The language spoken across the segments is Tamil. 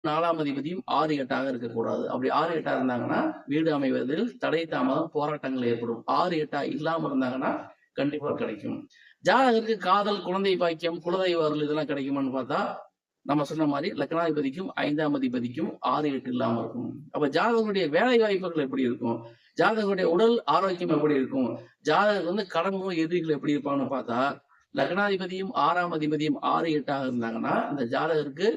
4ஆம் அதிபதியும் 6, 8ஆக இருக்கக்கூடாது. அப்படி 6, 8ஆ இருந்தாங்கன்னா வீடு அமைவதில் தடை தாமதம் போராட்டங்கள் ஏற்படும். 6, 8ஆ இல்லாம இருந்தாங்கன்னா கண்டிப்பா கிடைக்கும். ஜாதகருக்கு காதல், குழந்தை பாக்கியம், குலதெய்வ அருள் இதெல்லாம் கிடைக்குமான்னு பார்த்தா நம்ம சொன்ன மாதிரி லக்னாதிபதிக்கும் 5ஆம் அதிபதிக்கும் 6, 8 இல்லாம இருக்கும். அப்ப ஜாதகருடைய வேலை வாய்ப்புகள் எப்படி இருக்கும்? ஜாதகருடைய உடல் ஆரோக்கியம் எப்படி இருக்கும்? ஜாதகர் கடன் நோய் எதிரிகள் எப்படி இருப்பான்னு பார்த்தா லக்னாதிபதியும் 6ஆம் அதிபதியும் 6, 8ஆக இருந்தாங்கன்னா இந்த ஜாதகருக்கு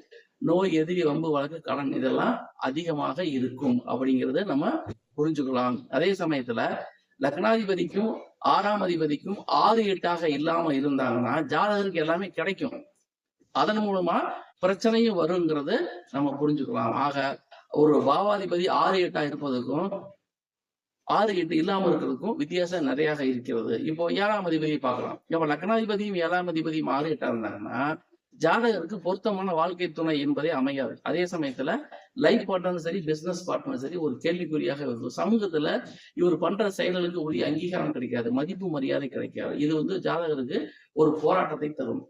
நோய், எதிரி, வம்பு, வழக்கு, கடன் இதெல்லாம் அதிகமாக இருக்கும் அப்படிங்கிறத நம்ம புரிஞ்சுக்கலாம். அதே சமயத்துல லக்னாதிபதிக்கும் 6ஆம் அதிபதிக்கும் 6, 8ஆக இல்லாம இருந்தாங்கன்னா ஜாதகருக்கு எல்லாமே கிடைக்கும். அதன் மூலமா பிரச்சனையும் வருங்கிறது நம்ம புரிஞ்சுக்கலாம். ஆக ஒரு பாவாதிபதி 6, 8ஆ இருப்பதற்கும் 6, 8 இல்லாம இருக்கிறதுக்கும் வித்தியாசம் நிறைய இருக்கிறது. இப்போ 7ஆம் அதிபதியை பார்க்கலாம். இப்ப லக்னாதிபதியும் 7ஆம் அதிபதியும் 6, 8ஆ இருந்தாங்கன்னா ஜாதகருக்கு பொருத்தமான வாழ்க்கை துணை என்பதே அமையாது. அதே சமயத்துல லைஃப் பார்ட்னரும் சரி, பிசினஸ் பார்ட்னரும் சரி ஒரு கேள்விக்குறியாக இருக்கும். சமூகத்துல இவர் பண்ற செயல்களுக்கு உரிய அங்கீகாரம் கிடைக்காது, மதிப்பு மரியாதை கிடைக்காது. இது ஜாதகருக்கு ஒரு போராட்டத்தை தரும்.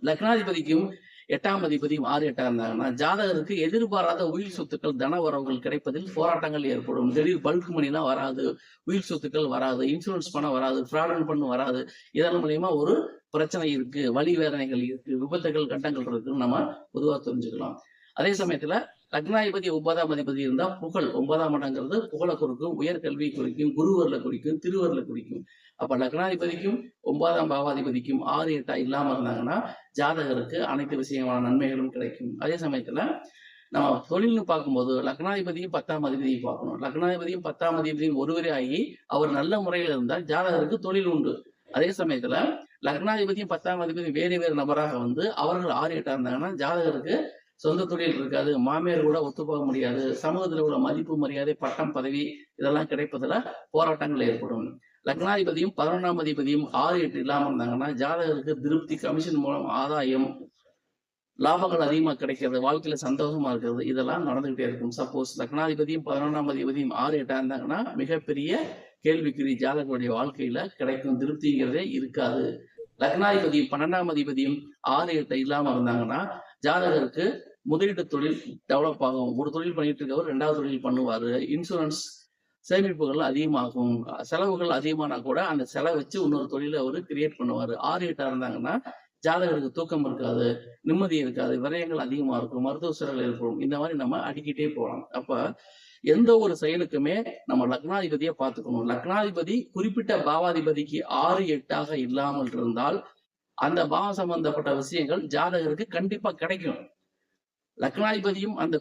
லக்னாதிபதிக்கும் 8ஆம் அதிபதியும் 6, 8ஆ இருந்தாங்கன்னா ஜாதகருக்கு எதிர்பாராத உயிர் சொத்துக்கள், தன வரவுகள் கிடைப்பதில் போராட்டங்கள் ஏற்படும். திடீர் பல்க் மணிலாம் வராது, உயிர் சொத்துக்கள் வராது, இன்சூரன்ஸ் பணம் வராது, ஃப்ராட் பண்ண வராது. இதன் மூலியமா ஒரு பிரச்சனை இருக்கு, வலி வேதனைகள் இருக்கு, விபத்துகள், கட்டங்கள் இருக்குன்னு நம்ம பொதுவா தெரிஞ்சுக்கலாம். அதே சமயத்துல லக்னாதிபதி 9ஆம் அதிபதி இருந்தா புகழ் 9ஆம் இடங்கிறது புகழை குறிக்கும், உயர்கல்வியை குறிக்கும், குருவர்ல குறிக்கும், திருவர்ல குறிக்கும். அப்ப லக்னாதிபதிக்கும் 9ஆம் பாவாதிபதிக்கும் 6, 8ஆ இல்லாம இருந்தாங்கன்னா ஜாதகருக்கு அனைத்து விஷயமான நன்மைகளும் கிடைக்கும். அதே சமயத்துல நம்ம தொழில்னு பார்க்கும்போது லக்னாதிபதியும் 10ஆம் அதிபதியும் பார்க்கணும். லக்னாதிபதியும் 10ஆம் அதிபதியும் ஒருவரே ஆகி அவர் நல்ல முறையில் இருந்தால் ஜாதகருக்கு தொழில் உண்டு. அதே சமயத்துல லக்னாதிபதியும் 10ஆம் அதிபதியும் வேறு வேறு நபராக அவர்கள் 6, 8ஆ இருந்தாங்கன்னா ஜாதகருக்கு சொந்த தொழில் இருக்காது, மாமியார் கூட ஒத்துப்போக முடியாது, சமூகத்தில் உள்ள மதிப்பு மரியாதை, பட்டம், பதவி இதெல்லாம் கிடைப்பதுல போராட்டங்கள் ஏற்படும். லக்னாதிபதியும் 11ஆம் அதிபதியும் 6, 8 இல்லாம இருந்தாங்கன்னா ஜாதகருக்கு திருப்தி, கமிஷன் மூலம் ஆதாயம், லாபங்கள் அதிகமா கிடைக்கிறது, வாழ்க்கையில சந்தோஷமா இருக்கிறது இதெல்லாம் நடந்துகிட்டே இருக்கும். சப்போஸ் லக்னாதிபதியும் 11ஆம் அதிபதியும் 6, 8ஆ இருந்தாங்கன்னா மிகப்பெரிய கேள்விக்குறி ஜாதகருடைய வாழ்க்கையில கிடைக்கும் திருப்திங்கிறதே இருக்காது. லக்னாதிபதியும் 12ஆம் அதிபதியும் 6, 8 இல்லாம இருந்தாங்கன்னா ஜாதகருக்கு முதலீட்டு தொழில் டெவலப் ஆகும். ஒரு தொழில் பண்ணிட்டு இருக்கவர் 2வது தொழில் பண்ணுவாரு. இன்சூரன்ஸ் சேமிப்புகள் அதிகமாகும். செலவுகள் அதிகமானா கூட அந்த செலவை வச்சு இன்னொரு தொழிலை அவரு கிரியேட் பண்ணுவாரு. 6, 8ஆ இருந்தாங்கன்னா ஜாதகருக்கு தூக்கம் இருக்காது, நிம்மதி இருக்காது, விரயங்கள் அதிகமா இருக்கும், மருத்துவ செலவுகள் ஏற்படும். இந்த மாதிரி நம்ம அடிக்கிட்டே போகலாம். அப்ப எந்த ஒரு செயலுக்குமே நம்ம லக்னாதிபதியை பார்த்துக்கணும். லக்னாதிபதி குறிப்பிட்ட பாவாதிபதிக்கு 6, 8ஆக இல்லாமல் இருந்தால் அந்த பாவம் சம்பந்தப்பட்ட விஷயங்கள் ஜாதகருக்கு கண்டிப்பா கிடைக்கும். லக்னாதிபதியும் அந்த